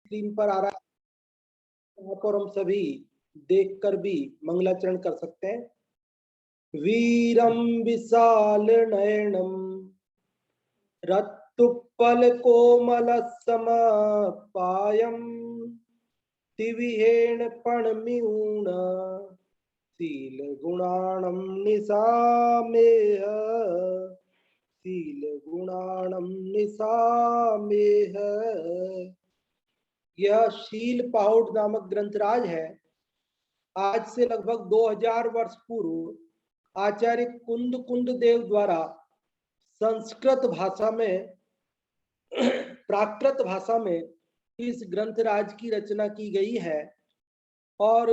Screen पर आ रहा है, यहाँ पर हम सभी देखकर भी मंगलाचरण कर सकते हैं। वीरम विशाल नयनम रत्तुप्पल कोमल समपायम तिविहेण पणम्यूण शील गुणाणम निसामेह शील गुणाणम निसामेह। यह शील पाहुड़ नामक ग्रंथराज है। आज से लगभग 2000 वर्ष पूर्व आचार्य कुंद कुंद देव द्वारा संस्कृत भाषा में प्राकृत भाषा में इस ग्रंथराज की रचना की गई है और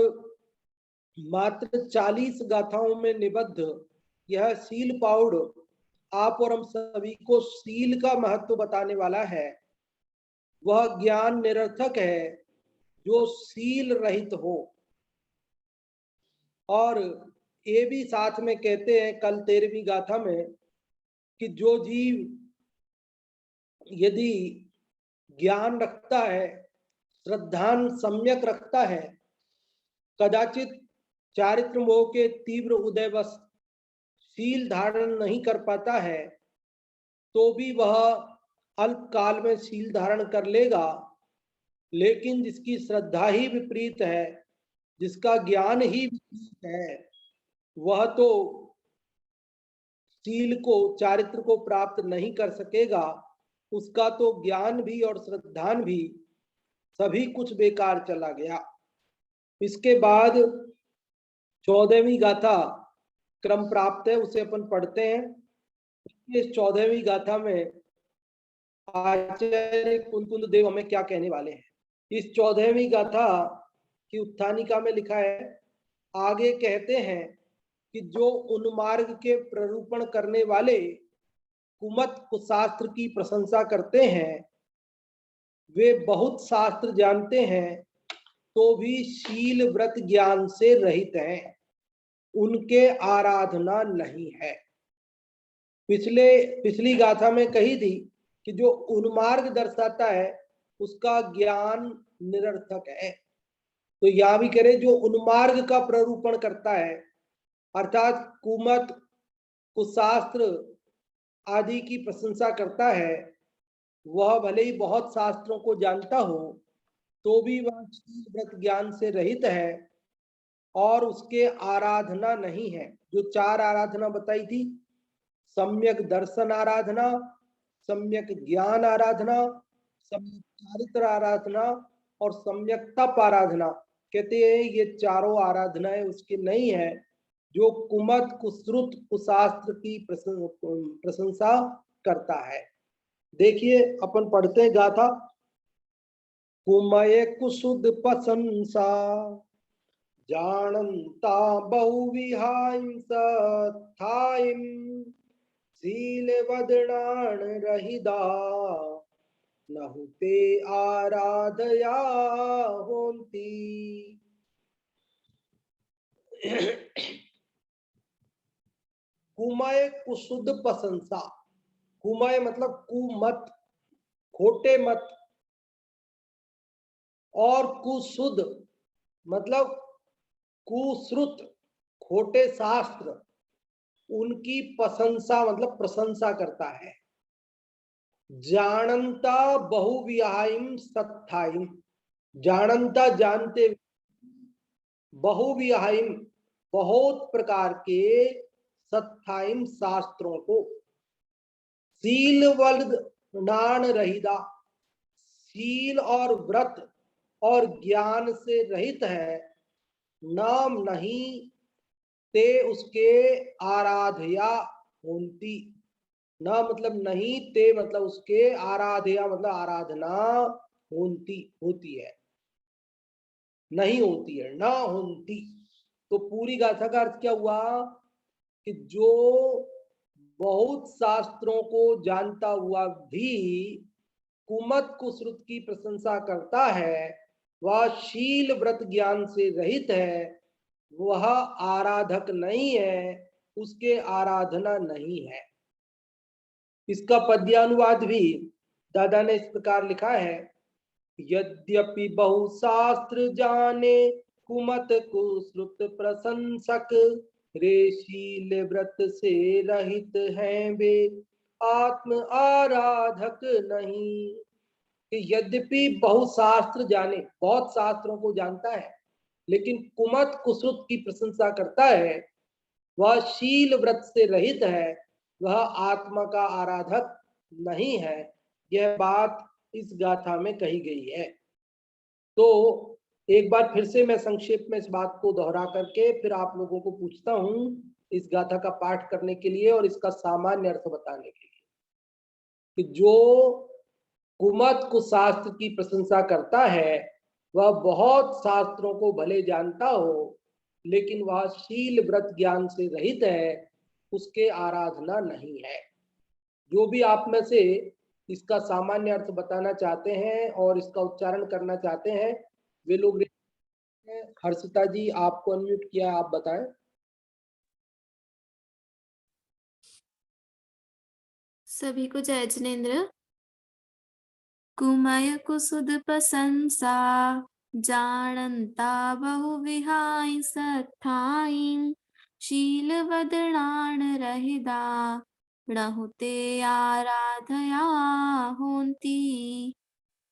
मात्र 40 गाथाओं में निबद्ध यह शील पाउड आप और हम सभी को शील का महत्व बताने वाला है। वह ज्ञान निरर्थक है जो शील रहित हो। और ये भी साथ में कहते हैं कल 13वीं गाथा में कि जो जीव यदि ज्ञान रखता है, श्रद्धान सम्यक रखता है, कदाचित चारित्र मोह के तीव्र उदयवश शील धारण नहीं कर पाता है, तो भी वह अल्प काल में शील धारण कर लेगा। लेकिन जिसकी श्रद्धा ही विपरीत है, जिसका ज्ञान ही विपरीत है, वह तो शील को, चारित्र को प्राप्त नहीं कर सकेगा। उसका तो ज्ञान भी और श्रद्धान भी सभी कुछ बेकार चला गया। इसके बाद 14वीं गाथा क्रम प्राप्त है, उसे अपन पढ़ते हैं। इस 14वीं गाथा में आचार्य कुंद देव हमें क्या कहने वाले हैं। इस 14वीं गाथा की उत्थानिका में लिखा है, आगे कहते हैं कि जो उन्मार्ग के प्ररूपण करने वाले कुमत कुशास्त्र की प्रशंसा करते हैं, वे बहुत शास्त्र जानते हैं तो भी शील व्रत ज्ञान से रहित हैं, उनके आराधना नहीं है। पिछली गाथा में कही थी कि जो उन्मार्ग दर्शाता है उसका ज्ञान निरर्थक है। तो यहां भी कह रहे जो उन्मार्ग का प्ररूपण करता है, अर्थात कुमत कुशास्त्र आदि की प्रशंसा करता है, वह भले ही बहुत शास्त्रों को जानता हो तो भी वह शील व्रत ज्ञान से रहित है और उसके आराधना नहीं है। जो 4 आराधना बताई थी, सम्यक दर्शन आराधना, सम्यक ज्ञान आराधना, सम्यक चारित्र आराधना और सम्यक तप आराधना, कहते हैं ये चारों आराधनाएं उसकी नहीं है जो कुमत कुश्रुत कुशास्त्र की प्रशंसा करता है। देखिए अपन पढ़ते हैं गाथा। कुमय कुसुद प्रशंसा जानता बहुविहाइंस थाइम शील वदनान रहिदा नहुते आराधया होंती। कुमय कुसुद प्रशंसा, कुमय मतलब कुमत, खोटे मत, और कुसुद मतलब कुश्रुत, खोटे शास्त्र, उनकी प्रशंसा मतलब प्रशंसा करता है। जानंता बहुविहाइम सत्थाइम, जानंता जानते, बहुविहाइम बहुत प्रकार के, सत्थाइम शास्त्रों को, शील वलदान रहिदा, शील और व्रत और ज्ञान से रहित है, नाम नहीं ते उसके आराधया होती। न मतलब नहीं, ते मतलब उसके, आराधया मतलब आराधना होती है, नहीं होती है, ना होती। तो पूरी गाथा का अर्थ क्या हुआ कि जो बहुत शास्त्रों को जानता हुआ भी कुमत कुश्रुत की प्रशंसा करता है, वह शील व्रत ज्ञान से रहित है, वह आराधक नहीं है, उसके आराधना नहीं है। इसका पद्यानुवाद भी दादा ने इस प्रकार लिखा है यद्यपि बहुशास्त्र जाने कुमत कुश्रुत प्रशंसक, रे व्रत से रहित हैं वे आत्म आराधक नहीं। कि यद्यपि बहुशास्त्र जाने, बहुत शास्त्रों को जानता है, लेकिन कुमत कुश्रुत की प्रशंसा करता है, वह शील व्रत से रहित है, वह आत्मा का आराधक नहीं है। यह बात इस गाथा में कही गई है। तो एक बार फिर से मैं संक्षेप में इस बात को दोहरा करके फिर आप लोगों को पूछता हूं इस गाथा का पाठ करने के लिए और इसका सामान्य अर्थ बताने के लिए, कि जो कुमत कुशास्त्र की प्रशंसा करता है वह बहुत शास्त्रों को भले जानता हो, लेकिन वह शील व्रत ज्ञान से रहित है, उसके आराधना नहीं है। जो भी आप में से इसका सामान्य अर्थ बताना चाहते हैं और इसका उच्चारण करना चाहते हैं वे लोग। हर्षिता जी, आपको अनम्यूट किया, आप बताएं। सभी को जय जिनेन्द्र। कुमय कुसुद प्रशंसा जानता बहु विहाय सत्थाई, शील वदनान रहिदा रहुते आराधया होंती।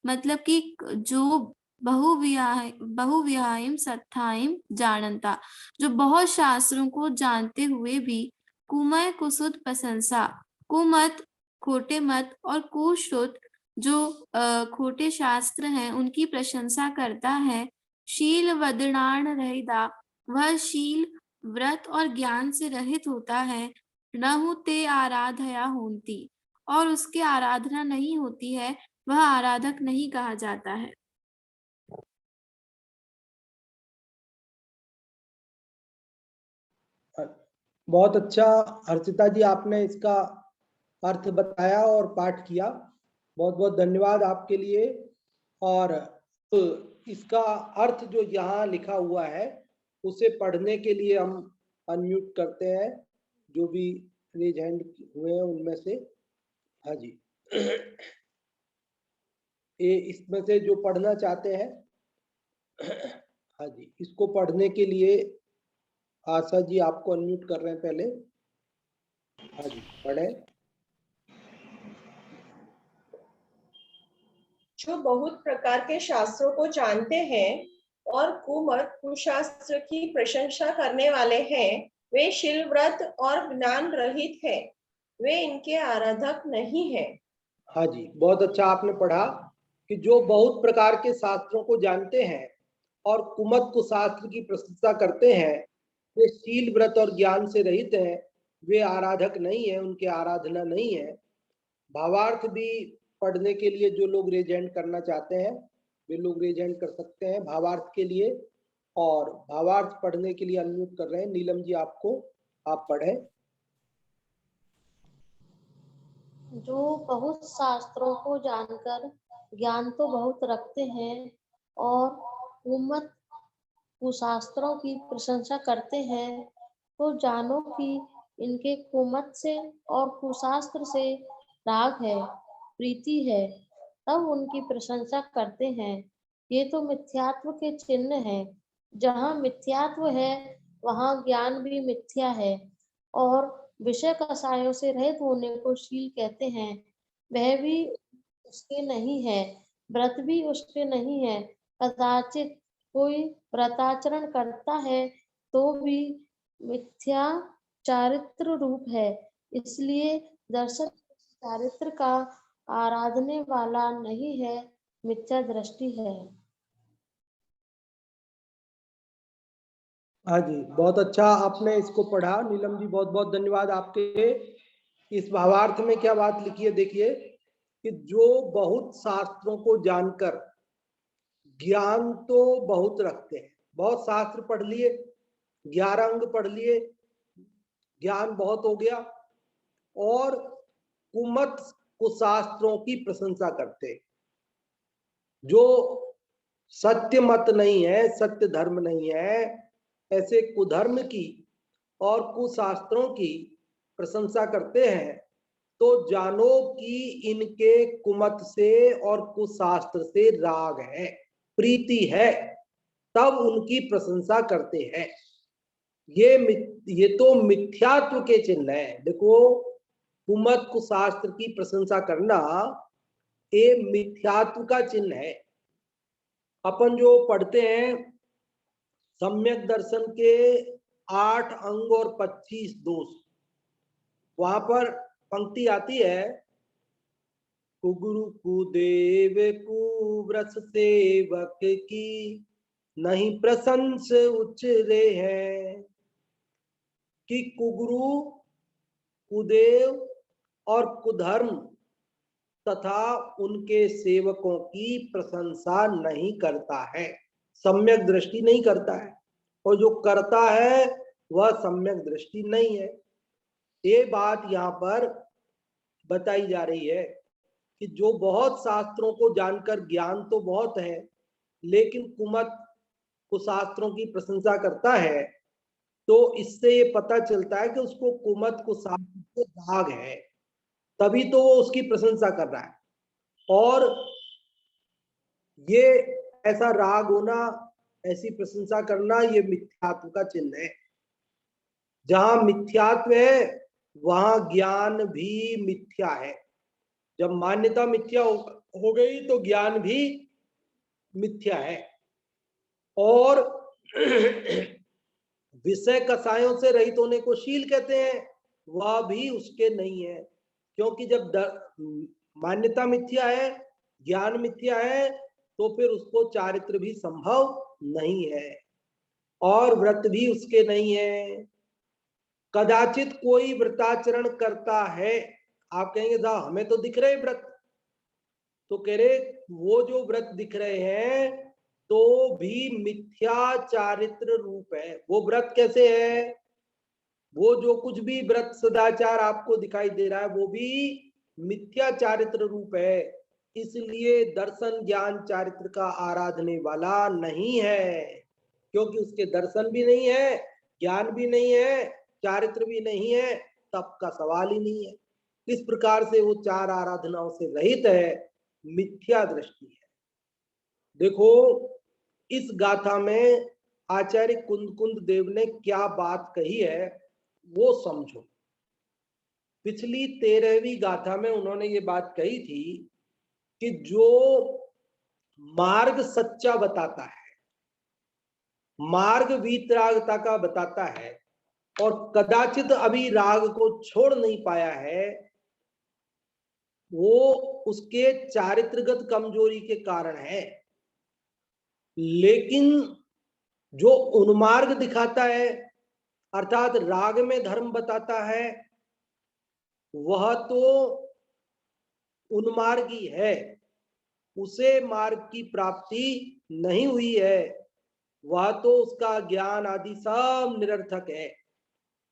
मतलब कि जो बहुविहायम सत्थाइम जानता, जो बहुत शास्त्रों को जानते हुए भी कुमय कुसुत प्रशंसा, कुमत खोटे मत और कुश्रुत जो खोटे शास्त्र हैं उनकी प्रशंसा करता है। शील वदनान रहिदा, वह शील व्रत और ज्ञान से रहित होता है। रहु ते आराधया होंती, और उसकी आराधना नहीं होती है, वह आराधक नहीं कहा जाता है। बहुत अच्छा हर्षिता जी, आपने इसका अर्थ बताया और पाठ किया, बहुत बहुत धन्यवाद आपके लिए। और इसका अर्थ जो यहाँ लिखा हुआ है उसे पढ़ने के लिए हम अनम्यूट करते हैं जो भी रेज हैंड हुए हैं उनमें से। हाँ जी, ये इसमें से जो पढ़ना चाहते हैं, हाँ जी, इसको पढ़ने के लिए आशा जी आपको अनम्यूट कर रहे हैं पहले। हाँ जी, पढ़े। जो बहुत प्रकार के शास्त्रों को जानते हैं और कुमत कुशास्त्र की प्रशंसा करने वाले हैं, वे शील व्रत और ज्ञान रहित हैं, वे इनके आराधक नहीं हैं। हाँ जी, बहुत अच्छा आपने पढ़ा कि जो बहुत प्रकार के शास्त्रों को जानते हैं और कुमत कुशास्त्र की प्रशंसा करते हैं, वे शील व्रत और ज्ञान से रहित हैं, वे आराधक नहीं है, उनके आराधना नहीं है। भावार्थ भी पढ़ने के लिए जो लोग रेजेंट करना चाहते हैं वे लोग रेजेंट कर सकते हैं भावार्थ के लिए। और भावार्थ पढ़ने के लिए अनम्यूट कर रहे हैं नीलम जी आपको, आप पढ़ें। जो बहुत शास्त्रों को जानकर ज्ञान तो बहुत रखते हैं और कुमत कुशास्त्रों की प्रशंसा करते हैं, तो जानो कि इनके कुमत से और कुशास्त्र से राग है, प्रीति है, तब उनकी प्रशंसा करते हैं। ये तो मिथ्यात्व के चिन्ह है। जहाँ मिथ्यात्व है वहाँ ज्ञान भी मिथ्या है, और विषय कषायों से रहित होने को शील कहते हैं। वह भी उसके नहीं है, व्रत भी उसके नहीं है। कदाचित कोई व्रताचरण करता है तो भी मिथ्या चारित्र रूप है, इसलिए दर्शक चारित्र का आराधने वाला नहीं है, मिथ्या दृष्टि है। हाँ जी, बहुत अच्छा आपने इसको पढ़ा नीलम जी, बहुत बहुत धन्यवाद आपके। इस भावार्थ में क्या बात लिखी है देखिए, कि जो बहुत शास्त्रों को जानकर ज्ञान तो बहुत रखते हैं, बहुत शास्त्र पढ़ लिए, 11 अंग पढ़ लिए, ज्ञान बहुत हो गया, और कुमत कुशास्त्रों की प्रशंसा करते, जो सत्य मत नहीं है, सत्य धर्म नहीं है, ऐसे कुधर्म की और कुशास्त्रों की प्रशंसा करते हैं, तो जानो कि इनके कुमत से और कुशास्त्र से राग है, प्रीति है, तब उनकी प्रशंसा करते हैं। ये तो मिथ्यात्व के चिन्ह है। देखो, कुमत कुशास्त्र की प्रशंसा करना ये मिथ्यात्व का चिन्ह है। अपन जो पढ़ते हैं सम्यक दर्शन के 8 अंग और 25 दोष, वहां पर पंक्ति आती है, कुगुरु कुदेव कुव्रत सेवक की नहीं प्रशंस उच्चरे है। कि कुगुरु कुदेव और कुधर्म तथा उनके सेवकों की प्रशंसा नहीं करता है, सम्यक दृष्टि नहीं करता है, और जो करता है वह सम्यक दृष्टि नहीं है। ये बात यहाँ पर बताई जा रही है कि जो बहुत शास्त्रों को जानकर ज्ञान तो बहुत है, लेकिन कुमत कुशास्त्रों की प्रशंसा करता है, तो इससे ये पता चलता है कि उसको कुमत कुशास्त्र से राग है, तभी तो वो उसकी प्रशंसा कर रहा है। और ये ऐसा राग होना, ऐसी प्रशंसा करना, ये मिथ्यात्व का चिन्ह है। जहां मिथ्यात्व है वहां ज्ञान भी मिथ्या है। जब मान्यता मिथ्या हो गई तो ज्ञान भी मिथ्या है। और विषय कसायों से रहित होने को शील कहते हैं, वह भी उसके नहीं है, क्योंकि जब मान्यता मिथ्या है, ज्ञान मिथ्या है, तो फिर उसको चारित्र भी संभव नहीं है और व्रत भी उसके नहीं है। कदाचित कोई व्रताचरण करता है, आप कहेंगे साहब हमें तो दिख रहे व्रत, तो कह रहे वो जो व्रत दिख रहे हैं तो भी मिथ्या चारित्र रूप है। वो व्रत कैसे है? वो जो कुछ भी व्रत सदाचार आपको दिखाई दे रहा है वो भी मिथ्या चारित्र रूप है, इसलिए दर्शन ज्ञान चारित्र का आराधने वाला नहीं है, क्योंकि उसके दर्शन भी नहीं है, ज्ञान भी नहीं है, चारित्र भी नहीं है, तप का सवाल ही नहीं है। इस प्रकार से वो चार आराधनाओं से रहित है, मिथ्या दृष्टि है। देखो, इस गाथा में आचार्य कुंद देव ने क्या बात कही है वो समझो। पिछली 13वीं गाथा में उन्होंने ये बात कही थी कि जो मार्ग सच्चा बताता है, मार्ग वीतरागता का बताता है, और कदाचित अभी राग को छोड़ नहीं पाया है, वो उसके चारित्रगत कमजोरी के कारण है। लेकिन जो उन्मार्ग दिखाता है, अर्थात राग में धर्म बताता है, वह तो उन्मार्गी है, उसे मार्ग की प्राप्ति नहीं हुई है, वह तो उसका ज्ञान आदि सब निरर्थक है।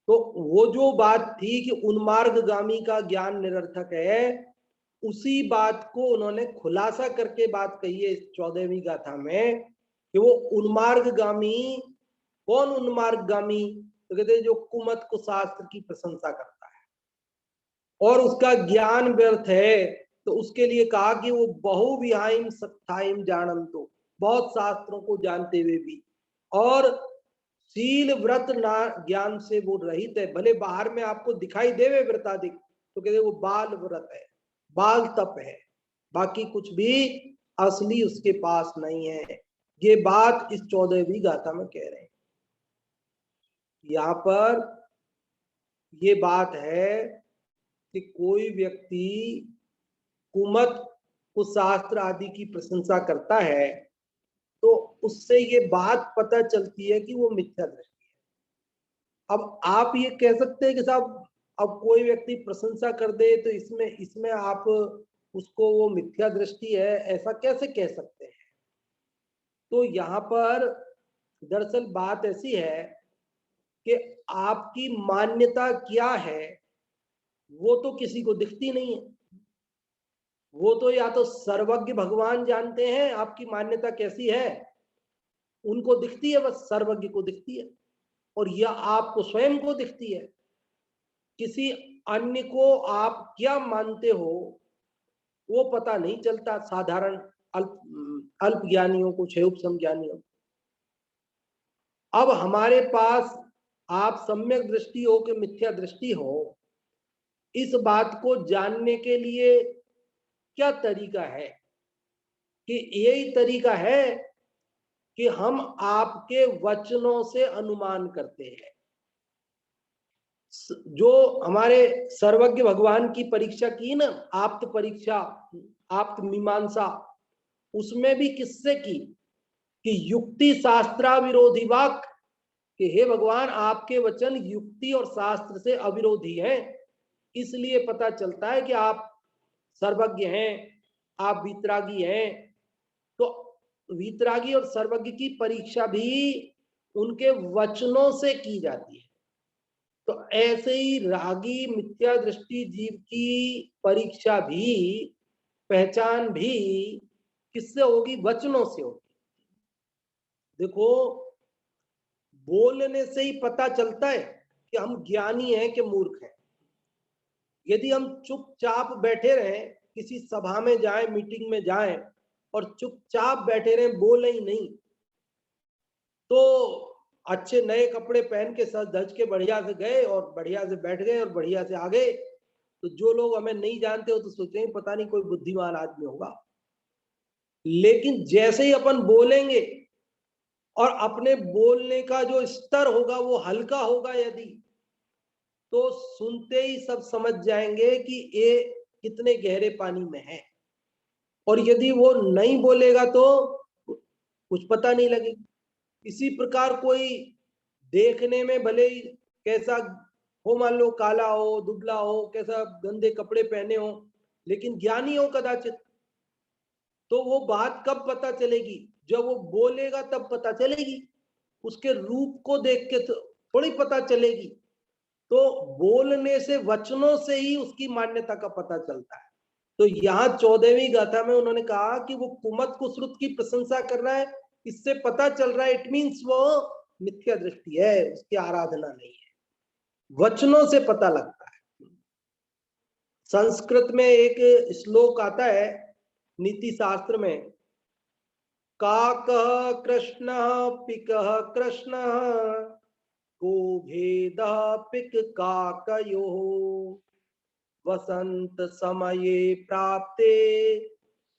तो वो जो बात थी कि उन्मार्गगामी का ज्ञान निरर्थक है, उसी बात को उन्होंने खुलासा करके बात कही है इस 14वीं गाथा में कि वो उन्मार्गगामी, कौन उन्मार्गगामी? तो कहते जो कुमत कुशास्त्र की प्रशंसा करता है और उसका ज्ञान व्यर्थ है, तो उसके लिए कहा कि वो बहुविहाइम सत्ताइम जानंतो, बहुत शास्त्रों को जानते हुए भी और शील व्रत ना ज्ञान से वो रहित है। भले बाहर में आपको दिखाई देवे व्रताधिक, तो कहते वो बाल व्रत है, बाल तप है, बाकी कुछ भी असली उसके पास नहीं है। ये बात इस 14वीं गाथा में कह रहे हैं। यहाँ पर ये बात है कि कोई व्यक्ति कुमत कुशास्त्र आदि की प्रशंसा करता है तो उससे ये बात पता चलती है कि वो मिथ्या दृष्टि है। अब आप ये कह सकते हैं कि साहब अब कोई व्यक्ति प्रशंसा कर दे तो इसमें आप उसको वो मिथ्या दृष्टि है ऐसा कैसे कह सकते हैं? तो यहाँ पर दरअसल बात ऐसी है कि आपकी मान्यता क्या है वो तो किसी को दिखती नहीं है। वो तो या तो सर्वज्ञ भगवान जानते हैं आपकी मान्यता कैसी है, उनको दिखती है, बस सर्वज्ञ को दिखती है, और यह आपको स्वयं को दिखती है। किसी अन्य को आप क्या मानते हो वो पता नहीं चलता साधारण अल्प ज्ञानियों को, क्षयोपम ज्ञानियों। अब हमारे पास आप सम्यक दृष्टि हो कि मिथ्या दृष्टि हो, इस बात को जानने के लिए क्या तरीका है कि यही तरीका है कि हम आपके वचनों से अनुमान करते हैं। जो हमारे सर्वज्ञ भगवान की परीक्षा की ना, आप्त परीक्षा, आप्त मीमांसा, उसमें भी किससे की कि युक्ति शास्त्रा विरोधी वाक्य, कि हे भगवान आपके वचन युक्ति और शास्त्र से अविरोधी हैं, इसलिए पता चलता है कि आप सर्वज्ञ हैं, आप वीतरागी हैं। तो वीतरागी और सर्वज्ञ की परीक्षा भी उनके वचनों से की जाती है। तो ऐसे ही रागी मिथ्या दृष्टि जीव की परीक्षा भी, पहचान भी किससे होगी? वचनों से होगी। देखो, बोलने से ही पता चलता है कि हम ज्ञानी हैं कि मूर्ख हैं। यदि हम चुपचाप बैठे रहें, किसी सभा में जाएं, मीटिंग में जाएं और चुपचाप बैठे रहें, बोले ही नहीं, तो अच्छे नए कपड़े पहन के सज धज के बढ़िया से गए और बढ़िया से बैठ गए और बढ़िया से आ गए, तो जो लोग हमें नहीं जानते हो तो सोचेंगे पता नहीं कोई बुद्धिमान आदमी होगा। लेकिन जैसे ही अपन बोलेंगे और अपने बोलने का जो स्तर होगा वो हल्का होगा यदि, तो सुनते ही सब समझ जाएंगे कि ये कितने गहरे पानी में है। और यदि वो नहीं बोलेगा तो कुछ पता नहीं लगेगा। इसी प्रकार कोई देखने में भले ही कैसा हो, मान लो काला हो, दुबला हो, कैसा गंदे कपड़े पहने हो, लेकिन ज्ञानी हो कदाचित, तो वो बात कब पता चलेगी? जब वो बोलेगा तब पता चलेगी। उसके रूप को देख के थोड़ी पता चलेगी। तो बोलने से, वचनों से ही उसकी मान्यता का पता चलता है। तो यहाँ 14वीं गाथा में उन्होंने कहा कि वो कुमत कुसुत की प्रशंसा कर रहा है, इससे पता चल रहा है, इट मीन्स वो मिथ्या दृष्टि है, उसकी आराधना नहीं है। वचनों से पता लगता है। संस्कृत में एक श्लोक आता है नीति शास्त्र में, काकः कृष्णः पिकः कृष्णः को भेदः पिक काकयोः वसंत समये प्राप्ते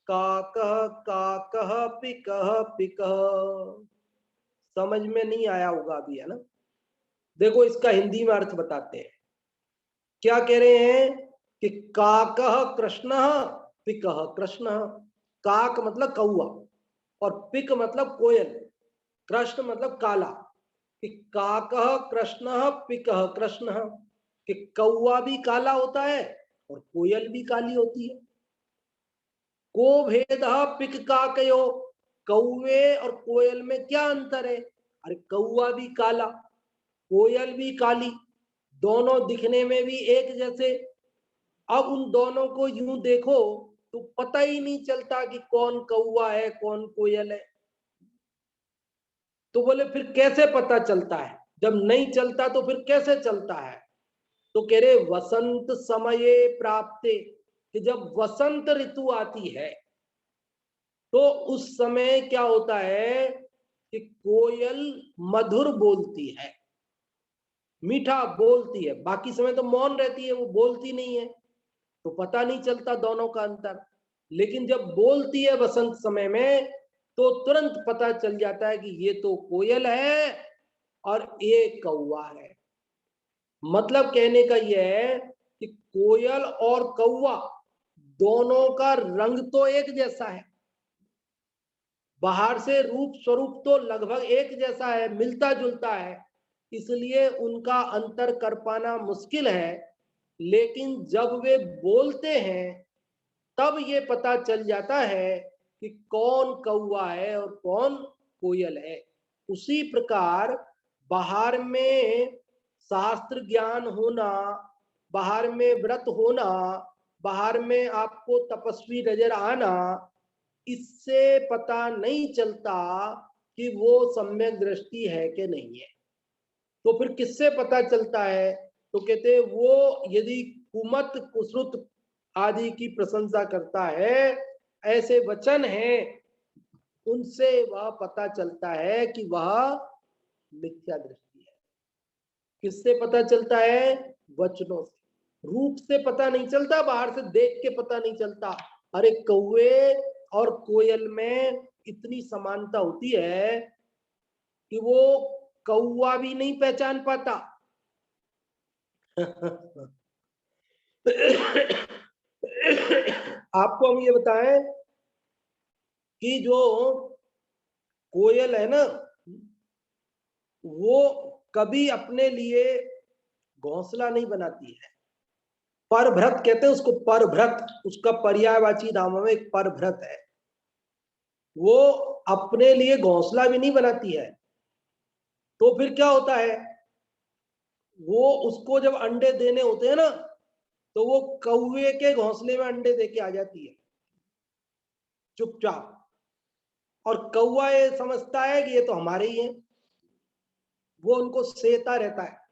काकः काकः पिकः पिकः। समझ में नहीं आया होगा अभी, है ना? देखो, इसका हिंदी में अर्थ बताते हैं। क्या कह रहे हैं कि काकः कृष्णः पिकः कृष्णः। काक मतलब कौआ और पिक मतलब कोयल, कृष्ण मतलब काला। कि काकः कृष्णः पिकः कृष्णः, कि कौआ भी काला होता है और कोयल भी काली होती है। को भेदः पिक काकयो, कौवे और कोयल में क्या अंतर है? अरे कौआ भी काला, कोयल भी काली, दोनों दिखने में भी एक जैसे। अब उन दोनों को यूं देखो तो पता ही नहीं चलता कि कौन कौआ है कौन कोयल है। तो बोले फिर कैसे पता चलता है? जब नहीं चलता तो फिर कैसे चलता है? तो कह रहे वसंत समये प्राप्ते, कि जब वसंत ऋतु आती है तो उस समय क्या होता है कि कोयल मधुर बोलती है, मीठा बोलती है। बाकी समय तो मौन रहती है, वो बोलती नहीं है, तो पता नहीं चलता दोनों का अंतर। लेकिन जब बोलती है वसंत समय में तो तुरंत पता चल जाता है कि ये तो कोयल है और ये कौवा है। मतलब कहने का यह है कि कोयल और कौवा दोनों का रंग तो एक जैसा है, बाहर से रूप स्वरूप तो लगभग एक जैसा है, मिलता जुलता है, इसलिए उनका अंतर कर पाना मुश्किल है। लेकिन जब वे बोलते हैं तब ये पता चल जाता है कि कौन कौवा है और कौन कोयल है। उसी प्रकार बाहर में शास्त्र ज्ञान होना, बाहर में व्रत होना, बाहर में आपको तपस्वी नजर आना, इससे पता नहीं चलता कि वो सम्यक दृष्टि है कि नहीं है। तो फिर किससे पता चलता है? तो कहते हैं वो यदि कुमत कुसुत आदि की प्रशंसा करता है, ऐसे वचन हैं, उनसे वह पता चलता है कि वह मिथ्या दृष्टि है। किससे पता चलता है? वचनों से। रूप से पता नहीं चलता, बाहर से देख के पता नहीं चलता। अरे कौवे और कोयल में इतनी समानता होती है कि वो कौवा भी नहीं पहचान पाता। आपको हम ये बताएं कि जो कोयल है ना, वो कभी अपने लिए घोंसला नहीं बनाती है। परभ्रत कहते हैं उसको, परभ्रत, उसका पर्यायवाची नाम में एक परभ्रत है। वो अपने लिए घोंसला भी नहीं बनाती है। तो फिर क्या होता है, वो उसको जब अंडे देने होते हैं ना, तो वो कौवे के घोंसले में अंडे देके आ जाती है चुपचाप। और कौवा ये समझता है कि ये तो हमारे ही हैं, वो उनको सेता रहता है।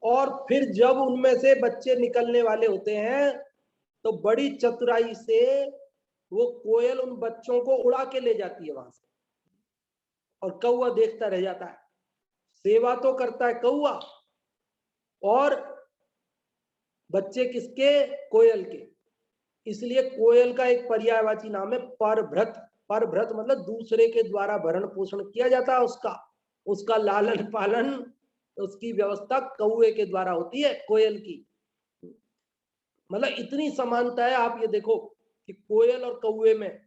और फिर जब उनमें से बच्चे निकलने वाले होते हैं, तो बड़ी चतुराई से वो कोयल उन बच्चों को उड़ा के ले जाती है वहां से, और कौवा देखता रह जाता है। सेवा तो करता है कौवा, और बच्चे किसके? कोयल के। इसलिए कोयल का एक पर्यायवाची नाम है परभ्रत। परभ्रत मतलब दूसरे के द्वारा भरण पोषण किया जाता है उसका, उसका लालन पालन, उसकी व्यवस्था कौवे के द्वारा होती है, कोयल की। मतलब इतनी समानता है, आप ये देखो कि कोयल और कौवे में।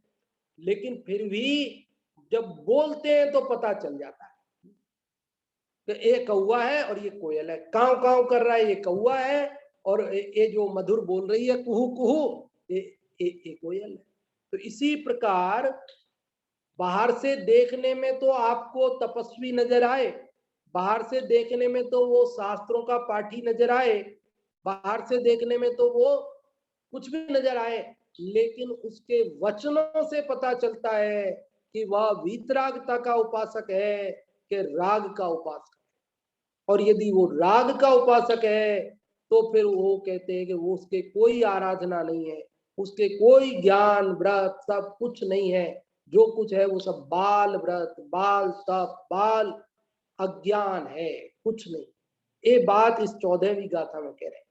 लेकिन फिर भी जब बोलते हैं तो पता चल जाता है कि ये कौवा है और ये कोयल है। काव काव कर रहा है ये कौवा है, और ये जो मधुर बोल रही है कुहू कुहू, ये कोयल है। तो इसी प्रकार बाहर से देखने में तो आपको तपस्वी नजर आए, बाहर से देखने में तो वो शास्त्रों का पाठी नजर आए, बाहर से देखने में तो वो कुछ भी नजर आए, लेकिन उसके वचनों से पता चलता है कि वह वीतरागता का उपासक है कि राग का उपासक है। और यदि वो राग का उपासक है तो फिर वो कहते हैं कि वो उसके कोई आराधना नहीं है, उसके कोई ज्ञान व्रत सब कुछ नहीं है। जो कुछ है वो सब बाल व्रत, बाल तप, बाल अज्ञान है, कुछ नहीं। ये बात इस 14वीं गाथा में कह रहे हैं।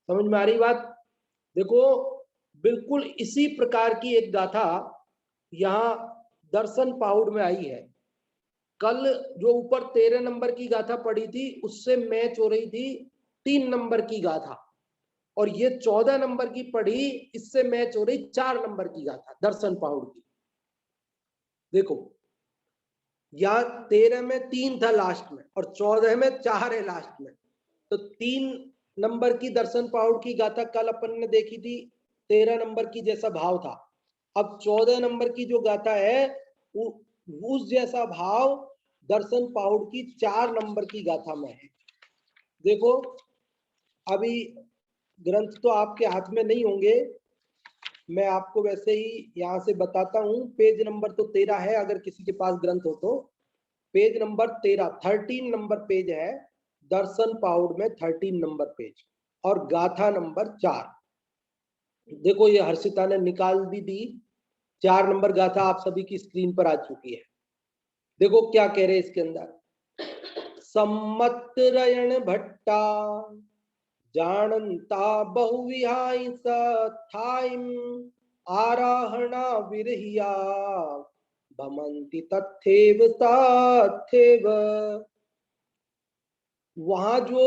समझ में आ रही बात? देखो, बिल्कुल इसी प्रकार की एक गाथा यहाँ दर्शन पाहुड़ में आई है। कल जो ऊपर 13 नंबर की गाथा पढ़ी थी, उससे मैच हो रही थी 3 नंबर की गाथा, और ये 14 नंबर की पढ़ी, इससे मैच हो रही 4 नंबर की गाथा दर्शन पाहुड़ की। देखो, यहाँ 13 में 3 था लास्ट में, और 14 में 4 है लास्ट में। तो 3 नंबर की दर्शन पाहुड़ की गाथा कल अपन ने देखी थी, 13 नंबर की जैसा भाव था। अब 14 नंबर की जो गाथा है, उस जैसा भाव दर्शन पाहुड़ की 4 नंबर की गाथा में है। देखो, अभी ग्रंथ तो आपके हाथ में नहीं होंगे, मैं आपको वैसे ही यहाँ से बताता हूँ। पेज नंबर तो 13 है, अगर किसी के पास ग्रंथ हो तो। पेज नंबर 13 नंबर पेज है दर्शन पाहुड़ में, 13 नंबर पेज, और गाथा नंबर 4। देखो, ये हर्षिता ने निकाल भी दी। 4 नंबर गाथा आप सभी की स्क्रीन पर आ चुकी है। देखो क्या कह रहे हैं इसके अंदर। सम्मत्रयण भट्टा जानंता बहुविहाय सथाइम आराहणा विरहिया भमंति तथेव तथेव। वहां जो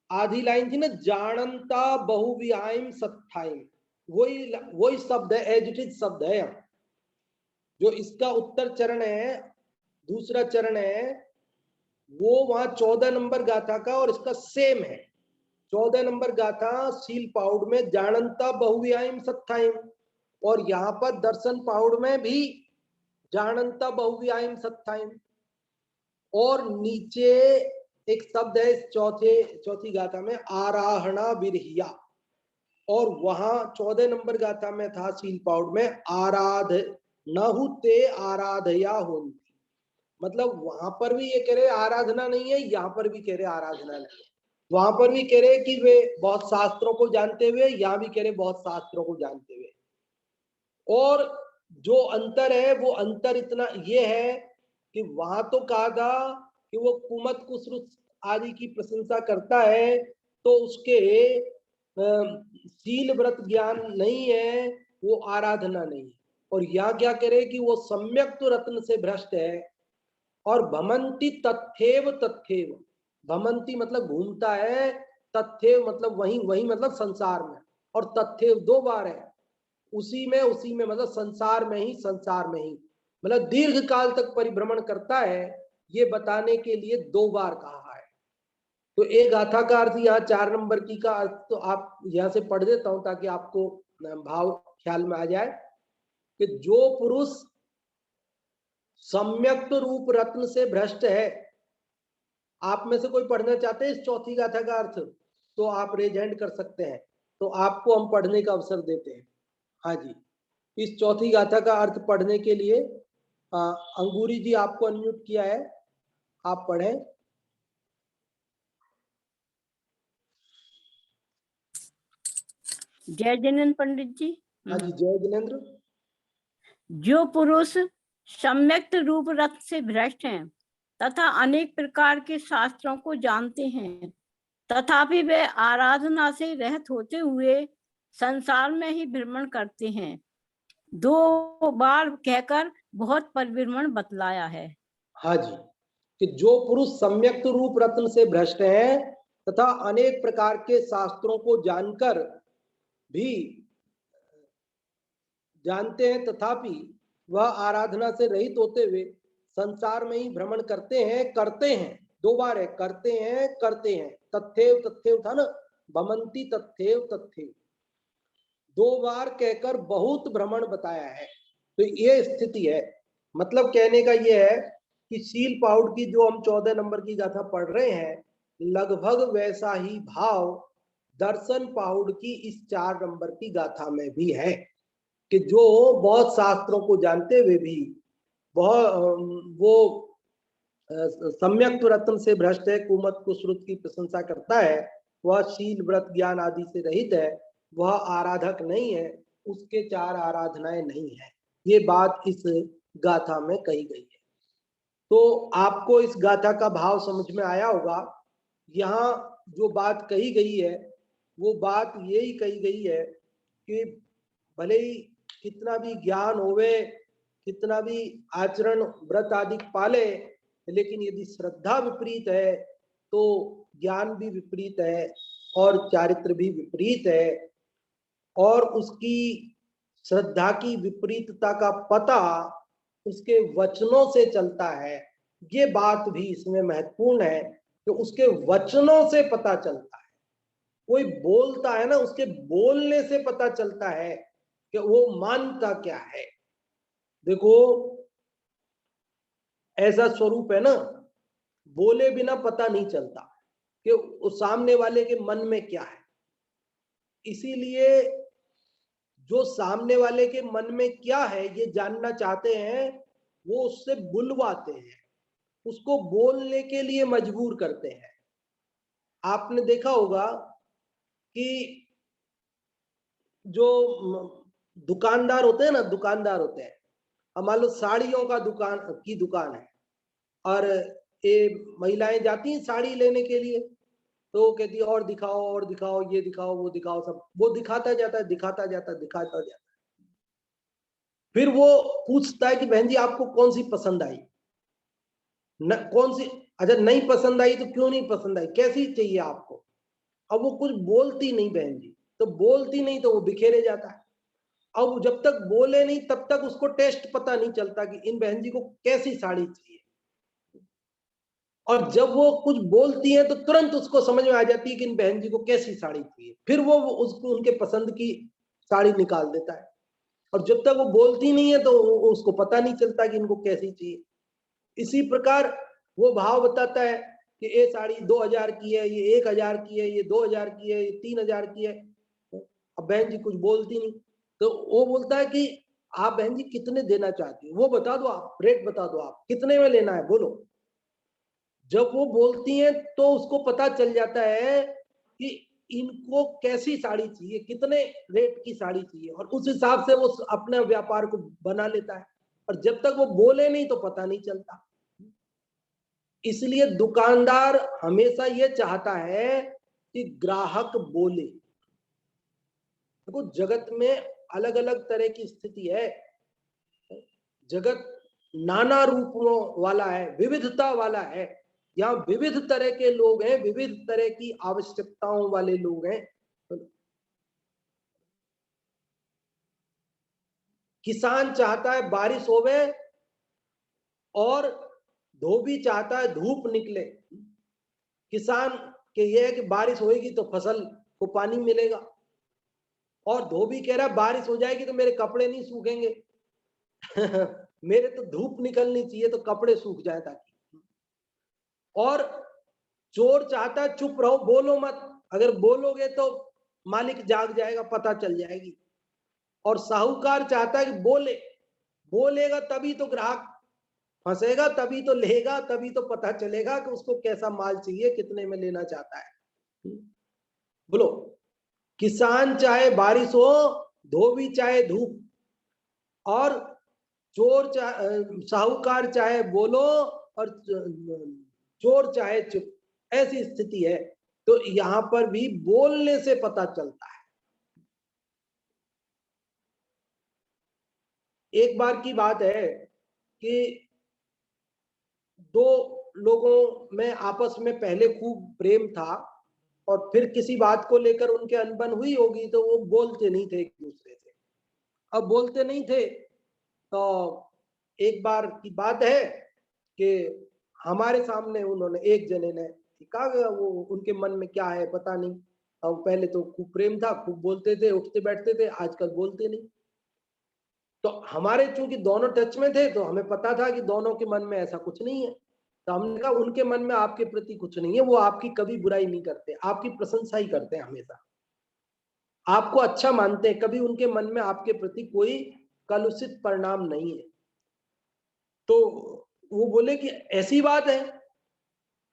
आधी लाइन थी ना, जानंता बहुविहायम सथाइम, वही शब्द है, एज इट इज शब्द है। जो इसका उत्तर चरण है, दूसरा चरण है, वो वहां 14 नंबर गाथा का और इसका सेम है। 14 नंबर गाथा सील पाउड में जानंता बहुव्यायम सत्थाइम, और यहाँ पर दर्शन पाउड में भी जानंता बहुव्यायम सत्थाइम। और नीचे एक शब्द है चौथी गाथा में, आराहणा विरहिया, और वहां 14 नंबर गाथा में था सील पाउड में, आराध नहुते आराधया होती। मतलब वहां पर भी ये कह रहे आराधना नहीं है, यहाँ पर भी कह रहे आराधना नहीं है। वहां पर भी कह रहे कि वे बहुत शास्त्रों को जानते हुए, यहाँ भी कह रहे बहुत शास्त्रों को जानते हुए। और जो अंतर है वो अंतर इतना ये है कि वहां तो कहा था कि वो कुमत कुसरुत आदि की प्रशंसा करता है, तो उसके शील व्रत ज्ञान नहीं है, वो आराधना नहीं है। और यहाँ क्या करे कि वो सम्यक तो रत्न से भ्रष्ट है। और भमंती तथ्येव तथ्येव, भमंती मतलब घूमता है, तथ्येव मतलब वही वही मतलब संसार में, और तथ्येव 2 बार है, उसी में मतलब संसार में ही मतलब दीर्घ काल तक परिभ्रमण करता है, ये बताने के लिए 2 बार कहा है। तो एक गाथा का अर्थ यहाँ 4 नंबर की का अर्थ तो आप यहाँ से पढ़ देता हूं ताकि आपको भाव ख्याल में आ जाए कि जो पुरुष सम्यक रूप रत्न से भ्रष्ट है, आप में से कोई पढ़ना चाहते हैं इस चौथी गाथा का अर्थ, तो आप रेज हैंड कर सकते हैं, तो आपको हम पढ़ने का अवसर देते हैं। हाँ जी, इस चौथी गाथा का अर्थ पढ़ने के लिए अंगूरी जी आपको अनम्यूट किया है, आप पढ़ें। जय जिनेन्द्र पंडित जी। हाँ जी, जय जिनेन्द्र। जो पुरुष सम्यक रूप रथ से भ्रष्ट हैं तथा अनेक प्रकार के शास्त्रों को जानते हैं, तथापि वे आराधना से रहित होते हुए संसार में ही भ्रमण करते हैं, 2 बार कहकर बहुत परिभ्रमण बतलाया है। हाँ जी, कि जो पुरुष सम्यक रूप रत्न से भ्रष्ट हैं तथा अनेक प्रकार के शास्त्रों को जानकर भी जानते हैं, तथापि वह आराधना से रहित होते हुए संसार में ही भ्रमण करते हैं 2 बार है, करते हैं, तथ्येव था ना, भमंती तथ्येव 2 बार कहकर बहुत भ्रमण बताया है। तो ये स्थिति है, मतलब कहने का ये है कि शील पाउड की जो हम 14 नंबर की गाथा पढ़ रहे हैं, लगभग वैसा ही भाव दर्शन पाउड की इस 4 नंबर की गाथा में भी है कि जो बहुत शास्त्रों को जानते हुए भी वो सम्यक रत्न से भ्रष्ट है, कुमत कुश्रुत की प्रशंसा करता है, वह शील व्रत ज्ञान आदि से रहित है, वह आराधक नहीं है, उसके 4 आराधनाएं नहीं है। ये बात इस गाथा में कही गई है। तो आपको इस गाथा का भाव समझ में आया होगा। यहाँ जो बात कही गई है वो बात यही कही गई है कि भले ही कितना भी ज्ञान होवे, कितना भी आचरण व्रत आदि पाले, लेकिन यदि श्रद्धा विपरीत है तो ज्ञान भी विपरीत है और चारित्र भी विपरीत है, और उसकी श्रद्धा की विपरीतता का पता उसके वचनों से चलता है। ये बात भी इसमें महत्वपूर्ण है कि उसके वचनों से पता चलता है। कोई बोलता है ना, उसके बोलने से पता चलता है कि वो मानता क्या है। देखो ऐसा स्वरूप है ना, बोले बिना पता नहीं चलता कि उस सामने वाले के मन में क्या है। इसीलिए जो सामने वाले के मन में क्या है ये जानना चाहते हैं, वो उससे बुलवाते हैं, उसको बोलने के लिए मजबूर करते हैं। आपने देखा होगा कि जो दुकानदार होते हैं ना, दुकानदार होते हैं, अब मान लो साड़ियों का दुकान है और ये महिलाएं जाती हैं साड़ी लेने के लिए, तो वो कहती है और दिखाओ, ये दिखाओ, वो दिखाओ, सब वो दिखाता जाता है। फिर वो पूछता है कि बहन जी आपको कौन सी पसंद आई, न कौन सी, अच्छा नहीं पसंद आई तो क्यों नहीं पसंद आई, कैसी चाहिए आपको। अब वो कुछ बोलती नहीं बहन जी, तो बोलती नहीं तो वो बिखेरे जाता है। अब जब तक बोले नहीं तब तक उसको टेस्ट पता नहीं चलता कि इन बहन जी को कैसी साड़ी चाहिए। और जब वो कुछ बोलती है तो तुरंत उसको समझ में आ जाती है कि इन बहन जी को कैसी साड़ी चाहिए, फिर वो उसको उनके पसंद की साड़ी निकाल देता है। और जब तक वो बोलती नहीं है तो उसको पता नहीं चलता कि इनको कैसी चाहिए। इसी प्रकार वो भाव बताता है कि ये साड़ी 2000 की है, ये 1000 की है, ये 2000 की है, ये 3000 की है। अब बहन जी कुछ बोलती नहीं तो वो बोलता है कि आप बहन जी कितने देना चाहती हो, वो बता दो, आप रेट बता दो, आप कितने में लेना है बोलो। जब वो बोलती हैं तो उसको पता चल जाता है कि इनको कैसी साड़ी चाहिए, कितने रेट की साड़ी चाहिए, और उस हिसाब से वो अपने व्यापार को बना लेता है। और जब तक वो बोले नहीं तो पता नहीं चलता। इसलिए दुकानदार हमेशा ये चाहता है कि ग्राहक बोले। देखो जगत में अलग अलग तरह की स्थिति है, जगत नाना रूपों वाला है, विविधता वाला है। यहाँ विविध तरह के लोग हैं, विविध तरह की आवश्यकताओं वाले लोग हैं। किसान चाहता है बारिश होवे, और धोबी चाहता है धूप निकले। किसान के ये है कि बारिश होएगी तो फसल को पानी मिलेगा, और धोबी कह रहा है बारिश हो जाएगी तो मेरे कपड़े नहीं सूखेंगे मेरे तो धूप निकलनी चाहिए तो कपड़े सूख जाए ताकि। और चोर चाहता है चुप रहो, बोलो मत, अगर बोलोगे तो मालिक जाग जाएगा, पता चल जाएगी। और साहूकार चाहता है कि बोलेगा तभी तो ग्राहक फंसेगा, तभी तो लेगा, तभी तो पता चलेगा कि उसको कैसा माल चाहिए, कितने में लेना चाहता है। बोलो, किसान चाहे बारिश हो, धोबी चाहे धूप, और साहूकार चाहे बोलो और चोर चाहे चुप, ऐसी स्थिति है। तो यहां पर भी बोलने से पता चलता है। एक बार की बात है कि दो लोगों में आपस में पहले खूब प्रेम था, और फिर किसी बात को लेकर उनके अनबन हुई होगी, तो वो बोलते नहीं थे एक दूसरे से। अब बोलते नहीं थे तो एक बार की बात है कि हमारे सामने उन्होंने, एक जने ने कहा, वो उनके मन में क्या है पता नहीं। अब पहले तो खूब प्रेम था, खूब बोलते थे, उठते बैठते थे, आजकल बोलते नहीं। तो हमारे चूंकि दोनों टच में थे तो हमें पता था कि दोनों के मन में ऐसा कुछ नहीं है। तो हमने कहा उनके मन में आपके प्रति कुछ नहीं है, वो आपकी कभी बुराई नहीं करते, आपकी प्रशंसा ही करते हैं, हमेशा आपको अच्छा मानते हैं, कभी उनके मन में आपके प्रति कोई कलुषित परिणाम नहीं है। तो वो बोले कि ऐसी बात है,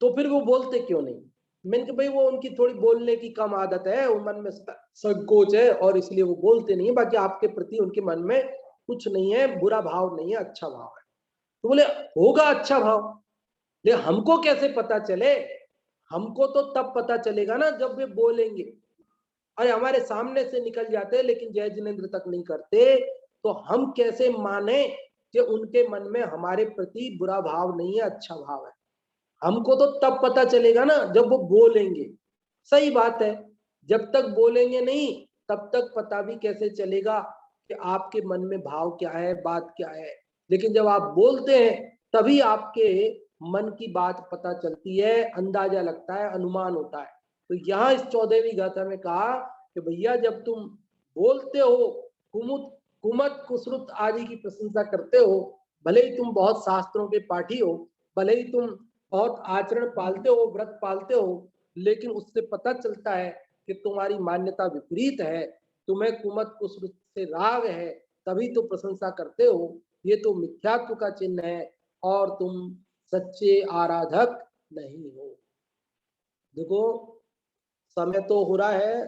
तो फिर वो बोलते क्यों नहीं। मैंने कहा भाई वो उनकी थोड़ी बोलने की कम आदत है, वो मन में संकोच है और इसलिए वो बोलते नहीं है, बाकी आपके प्रति उनके मन में कुछ नहीं है, बुरा भाव नहीं है, अच्छा भाव है। तो बोले होगा अच्छा भाव, लेकिन हमको कैसे पता चले। हमको तो तब पता चलेगा ना जब वे बोलेंगे। अरे हमारे सामने से निकल जाते हैं लेकिन जय जिनेन्द्र तक नहीं करते, तो हम कैसे माने कि उनके मन में हमारे प्रति बुरा भाव नहीं है, अच्छा भाव है। हमको तो तब पता चलेगा ना जब वो बोलेंगे। सही बात है, जब तक बोलेंगे नहीं तब तक पता भी कैसे चलेगा कि आपके मन में भाव क्या है, बात क्या है। लेकिन जब आप बोलते हैं तभी आपके मन की बात पता चलती है, अंदाजा लगता है, अनुमान होता है। तो यहाँ इस 14वीं गाथा में कहा कि भैया जब तुम बोलते हो, कुमत कुसरुत आदि की प्रशंसा करते हो, भले ही तुम बहुत शास्त्रों के पाठी हो, भले ही तुम बहुत आचरण पालते हो, व्रत पालते हो, लेकिन उससे पता चलता है कि तुम्हारी मान्यता विपरीत है, तुम्हें कुमत कुसरुत से राग है, तभी तो प्रशंसा करते हो। ये तो मिथ्यात्व का चिन्ह है और तुम सच्चे आराधक नहीं हो। देखो समय तो हो रहा है,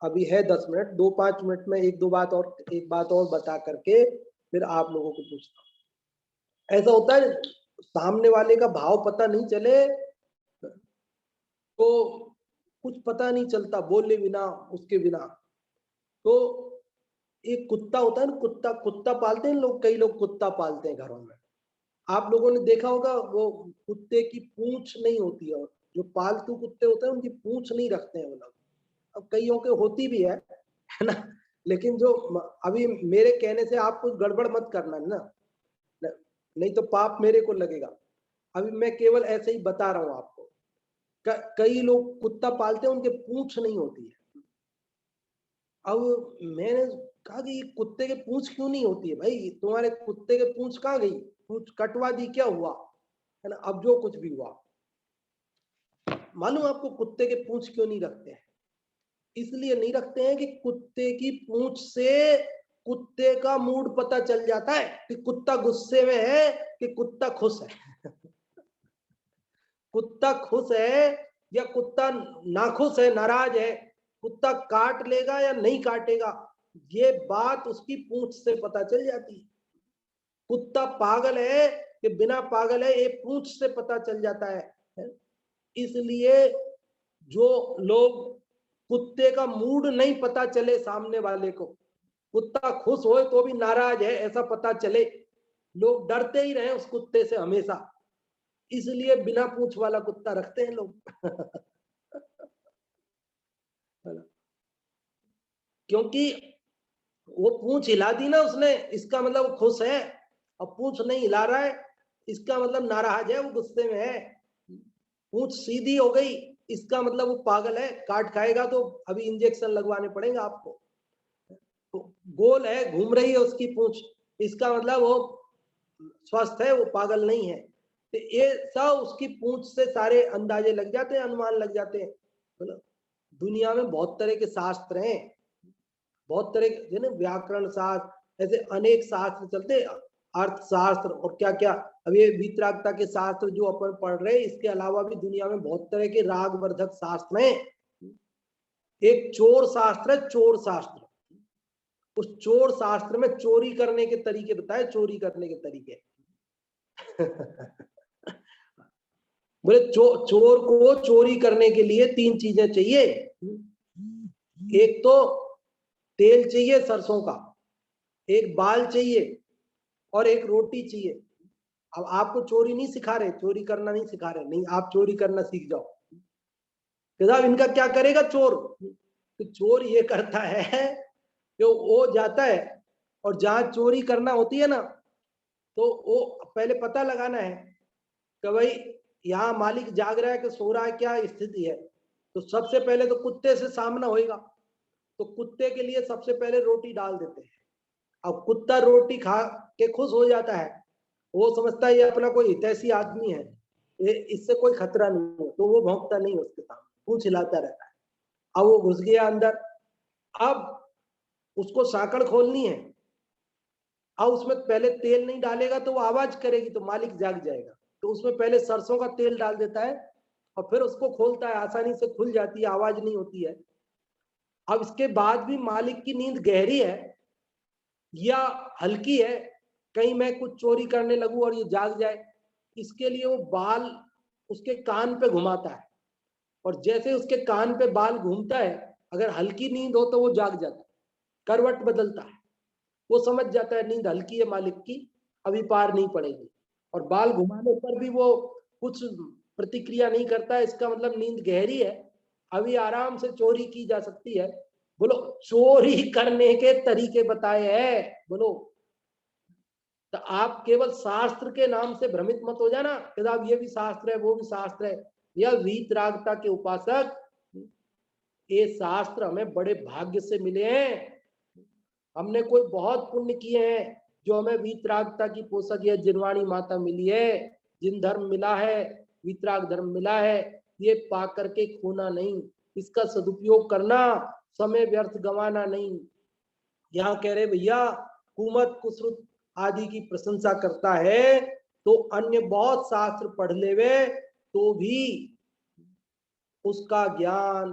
अभी है 10 मिनट, 2-5 मिनट में एक बात और बता करके फिर आप लोगों को पूछता हूँ। ऐसा होता है सामने वाले का भाव पता नहीं चले तो कुछ पता नहीं चलता, बोले बिना, उसके बिना। तो एक कुत्ता होता है ना, कुत्ता पालते हैं लोग, कई लोग कुत्ता पालते हैं घरों में। आप लोगों ने देखा होगा वो कुत्ते की पूंछ नहीं होती है, और जो पालतू कुत्ते होते हैं उनकी पूंछ नहीं रखते हैं वो लोग। अब कईयों के होती भी है ना, लेकिन जो अभी मेरे कहने से आप कुछ गड़बड़ मत करना ना, नहीं तो पाप मेरे को लगेगा। अभी मैं केवल ऐसे ही बता रहा हूं आपको। कई लोग कुत्ता पालते हैं, उनके पूंछ नहीं होती है। अब मैंने कहा कि ये कुत्ते के पूंछ क्यों नहीं होती है भाई, तुम्हारे कुत्ते के पूंछ कहाँ गई, पूंछ कटवा दी क्या हुआ, है ना। अब जो कुछ भी हुआ, मालूम आपको कुत्ते के पूंछ क्यों नहीं रखते हैं? इसलिए नहीं रखते हैं कि कुत्ते की पूंछ से कुत्ते का मूड पता चल जाता है कि कुत्ता गुस्से में है कि कुत्ता खुश है कुत्ता खुश है या कुत्ता नाखुश है, नाराज है, कुत्ता काट लेगा या नहीं काटेगा, ये बात उसकी पूंछ से पता चल जाती है। कुत्ता पागल है कि बिना पागल है, ये पूंछ से पता चल जाता है। इसलिए जो लोग कुत्ते का मूड नहीं पता चले सामने वाले को, कुत्ता खुश हो तो भी नाराज है ऐसा पता चले, लोग डरते ही रहे उस कुत्ते से हमेशा, इसलिए बिना पूंछ वाला कुत्ता रखते हैं लोग। क्योंकि वो पूंछ हिला दी ना उसने, इसका मतलब वो खुश है, और पूंछ नहीं हिला रहा है इसका मतलब नाराज है, वो गुस्से में है। पूंछ सीधी हो गई इसका मतलब वो पागल है, काट खाएगा तो अभी इंजेक्शन लगवाने पड़ेंगे आपको। तो गोल है, घूम रही है उसकी पूंछ, इसका मतलब वो स्वस्थ है, वो पागल नहीं है। तो ये सब उसकी पूंछ से सारे अंदाजे लग जाते हैं, अनुमान लग जाते हैं। मतलब दुनिया में बहुत तरह के शास्त्र हैं, बहुत तरह के व्याकरण शास्त्र, ऐसे अनेक शास्त्र चलते, अर्थशास्त्र और क्या क्या। अब ये वीतरागता के शास्त्र जो अपन पढ़ रहे हैं, इसके अलावा भी दुनिया में बहुत तरह के रागवर्धक शास्त्र हैं। एक चोर शास्त्र है, चोर शास्त्र। उस चोर शास्त्र में चोरी करने के तरीके बताए, चोरी करने के तरीके। बोले चोर को चोरी करने के लिए 3 चीजें चाहिए। एक तो तेल चाहिए सरसों का, एक बाल चाहिए और एक रोटी चाहिए। अब आपको चोरी नहीं सिखा रहे, चोरी करना नहीं सिखा रहे, नहीं आप चोरी करना सीख जाओ। साहब इनका क्या करेगा चोर? तो चोर ये करता है कि वो जाता है और जहां चोरी करना होती है ना, तो वो पहले पता लगाना है कि भाई यहाँ मालिक जाग रहा है कि सो रहा है, क्या स्थिति है। तो सबसे पहले तो कुत्ते से सामना होएगा, तो कुत्ते के लिए सबसे पहले रोटी डाल देते हैं। अब कुत्ता रोटी खा के खुश हो जाता है, वो समझता है ये अपना कोई हितैषी आदमी है, ये इससे कोई खतरा नहीं है, तो वो भौंकता नहीं उसके सामने, पूंछ हिलाता रहता है। अब वो घुस गया अंदर, अब उसको सांकड़ खोलनी है। अब उसमें पहले तेल नहीं डालेगा तो वो आवाज करेगी, तो मालिक जाग जाएगा, तो उसमें पहले सरसों का तेल डाल देता है और फिर उसको खोलता है, आसानी से खुल जाती है, आवाज नहीं होती है। अब इसके बाद भी मालिक की नींद गहरी है या हल्की है, कहीं मैं कुछ चोरी करने लगूं और ये जाग जाए, इसके लिए वो बाल उसके कान पे घुमाता है, और जैसे उसके कान पे बाल घूमता है, अगर हल्की नींद हो तो वो जाग जाता है, करवट बदलता है, वो समझ जाता है नींद हल्की है मालिक की, अभी पार नहीं पड़ेगी, और बाल घुमाने पर भी वो कुछ प्रतिक्रिया नहीं करता है, इसका मतलब नींद गहरी है, अभी आराम से चोरी की जा सकती है। बोलो चोरी करने के तरीके बताए हैं, बोलो। तो आप केवल शास्त्र के नाम से भ्रमित मत हो जाना कि साहब ये भी शास्त्र है वो भी शास्त्र है। यह वीतरागता के उपासक, ये शास्त्र हमें बड़े भाग्य से मिले हैं, हमने कोई बहुत पुण्य किए हैं जो हमें वीतरागता की पोषक या जिनवाणी माता मिली है, जिन धर्म मिला है, वीतराग धर्म मिला है, ये पा करके खोना नहीं, इसका सदुपयोग करना, समय व्यर्थ गंवाना नहीं। यहाँ कह रहे भैया कुमत कुसुत आदि की प्रशंसा करता है तो अन्य बहुत शास्त्र पढ़ लेवे तो भी उसका ज्ञान,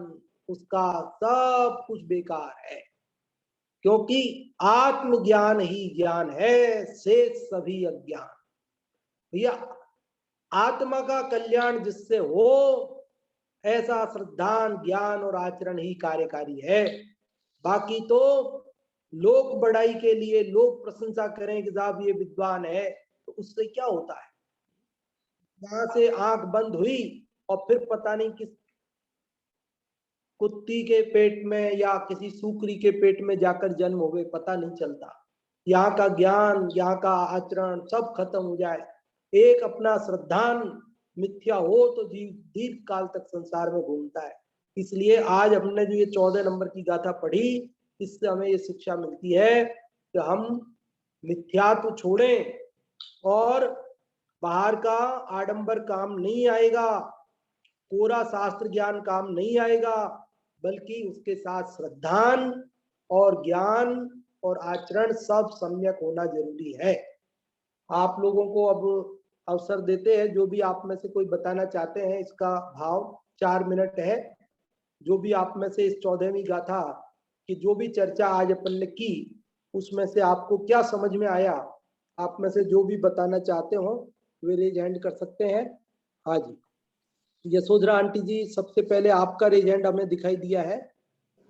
उसका सब कुछ बेकार है, क्योंकि आत्मज्ञान ही ज्ञान है, शेष सभी अज्ञान। भैया आत्मा का कल्याण जिससे हो, ऐसा श्रद्धान ज्ञान और आचरण ही कार्यकारी है। बाकी तो लोक बढ़ाई के लिए लोग प्रशंसा करें कि साहब ये विद्वान है, तो उससे क्या होता है? यहां से आंख बंद हुई और फिर पता नहीं किस कुत्ती के पेट में या किसी सूकरी के पेट में जाकर जन्म हो गए, पता नहीं चलता। यहाँ का ज्ञान, यहाँ का आचरण सब खत्म हो जाए, एक अपना श्रद्धान मिथ्या हो तो जीव दीर्घ काल तक संसार में घूमता है। इसलिए आज हमने जो ये 14 नंबर की गाथा पढ़ी, इससे हमें ये शिक्षा मिलती है कि हम मिथ्यात्व छोड़ें और बाहर का आडंबर काम नहीं आएगा, कोरा शास्त्र ज्ञान काम नहीं आएगा, बल्कि उसके साथ श्रद्धान और ज्ञान और आचरण सब सम्यक होना जरूरी है। आप लोगों को अब अवसर देते हैं। जो भी आप में से कोई बताना चाहते हैं, इसका भाव 4 मिनट है। जो भी आप में से इस 14वीं गाथा की जो भी चर्चा आज अपन ने की, उसमें से आपको क्या समझ में आया, आप में से जो भी बताना चाहते हो वे रेज हैंड कर सकते हैं। हाँ जी, यशोधरा आंटी जी, सबसे पहले आपका रेज हैंड हमें दिखाई दिया है,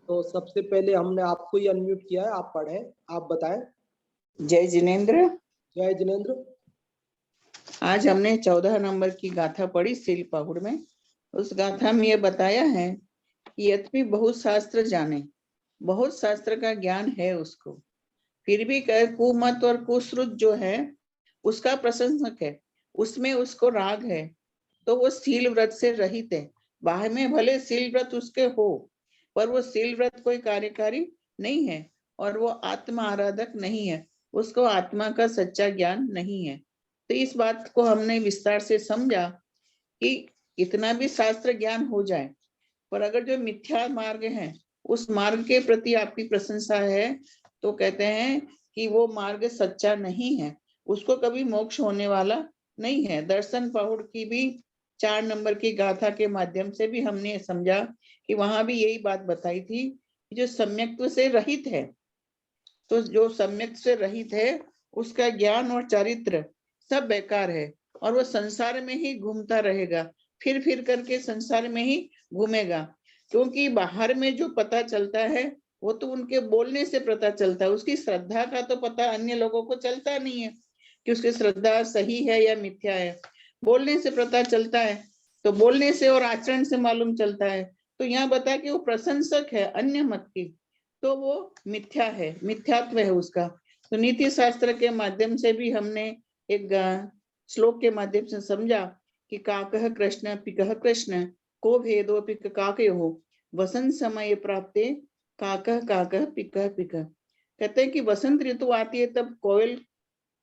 तो सबसे पहले हमने आपको ही अनम्यूट किया है, आप पढ़ें, आप बताएं। जय जिनेन्द्र। जय जिनेन्द्र। आज हमने 14 नंबर की गाथा पढ़ी सील पहुड़ में। उस गाथा में ये बताया है कि यद्यपि बहुत शास्त्र जाने, बहुत शास्त्र का ज्ञान है उसको, फिर भी कुमत और कुश्रुत जो है उसका प्रशंसक है, उसमें उसको राग है, तो वो सील व्रत से रहित है। बाहर में भले सील व्रत उसके हो, पर वो सील व्रत कोई कार्यकारी नहीं है और वो आत्मा आराधक नहीं है, उसको आत्मा का सच्चा ज्ञान नहीं है। तो इस बात को हमने विस्तार से समझा कि इतना भी शास्त्र ज्ञान हो जाए, पर अगर जो मिथ्या मार्ग है उस मार्ग के प्रति आपकी प्रशंसा है, तो कहते हैं कि वो मार्ग सच्चा नहीं है, उसको कभी मोक्ष होने वाला नहीं है। दर्शन पहुड़ की भी 4 नंबर की गाथा के माध्यम से भी हमने समझा कि वहां भी यही बात बताई थी कि जो सम्यक्त्व से रहित है, तो जो सम्यक से रहित है उसका ज्ञान और चरित्र सब बेकार है और वो संसार में ही घूमता रहेगा, फिर फिर करके संसार में ही घूमेगा। क्योंकि बाहर में जो पता चलता है वो तो उनके बोलने से पता चलता है, उसकी श्रद्धा का तो पता अन्य लोगों को चलता नहीं है कि उसकी श्रद्धा सही है या मिथ्या है। बोलने से पता चलता है, तो बोलने से और आचरण से मालूम चलता है। तो यहाँ बता कि वो प्रशंसक है अन्य मत की, तो वो मिथ्या है, मिथ्यात्व है उसका। तो नीति शास्त्र के माध्यम से भी हमने एक श्लोक के माध्यम से समझा कि काकः कृष्ण पिकः कृष्ण को भेदो पिक काकयो वसंत समय प्राप्ते काकः काकः पिकः पिकः। कहते हैं कि वसंत ऋतु आती है तब कोयल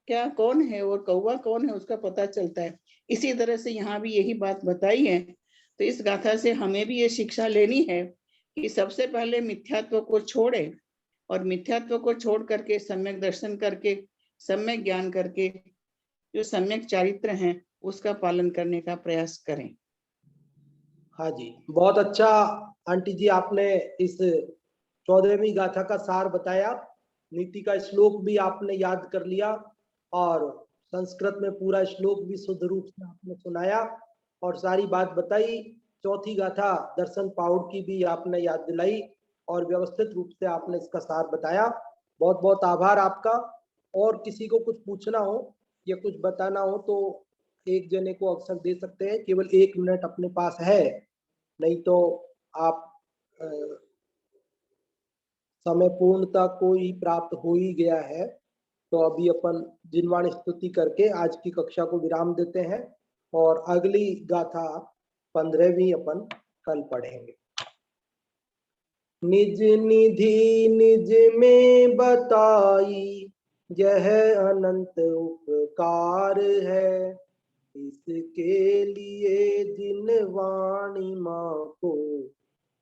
क्या कौन है और कौवा कौन है उसका पता चलता है। इसी तरह से यहाँ भी यही बात बताई है। तो इस गाथा से हमें भी ये शिक्षा लेनी है कि सबसे पहले मिथ्यात्व को छोड़े और मिथ्यात्व को छोड़ करके सम्यक दर्शन करके, सम्यक ज्ञान करके, जो सम्यक चारित्र हैं उसका पालन करने का प्रयास करें। हाँ जी, बहुत अच्छा आंटी जी, आपने इस 14वीं गाथा का सार बताया, नीति का श्लोक भी आपने याद कर लिया और संस्कृत में पूरा श्लोक भी शुद्ध रूप से आपने सुनाया और सारी बात बताई। चौथी गाथा दर्शन पाउड़ की भी आपने याद दिलाई और व्यवस्थित रूप से आपने इसका सार बताया। बहुत बहुत आभार आपका। और किसी को कुछ पूछना हो या कुछ बताना हो तो एक जने को अवसर दे सकते हैं, केवल 1 मिनट अपने पास है, नहीं तो आप समय पूर्णता को ही प्राप्त हो ही गया है। तो अभी अपन जिनवाणी स्तुति करके आज की कक्षा को विराम देते हैं और अगली गाथा 15वीं अपन कल पढ़ेंगे। निज निधि निज में बताई यह अनंत उपकार है, इसके लिए जिनवाणी माँ को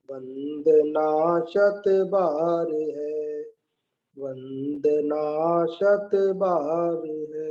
वंदना शत बार है, वंदना शत बार है।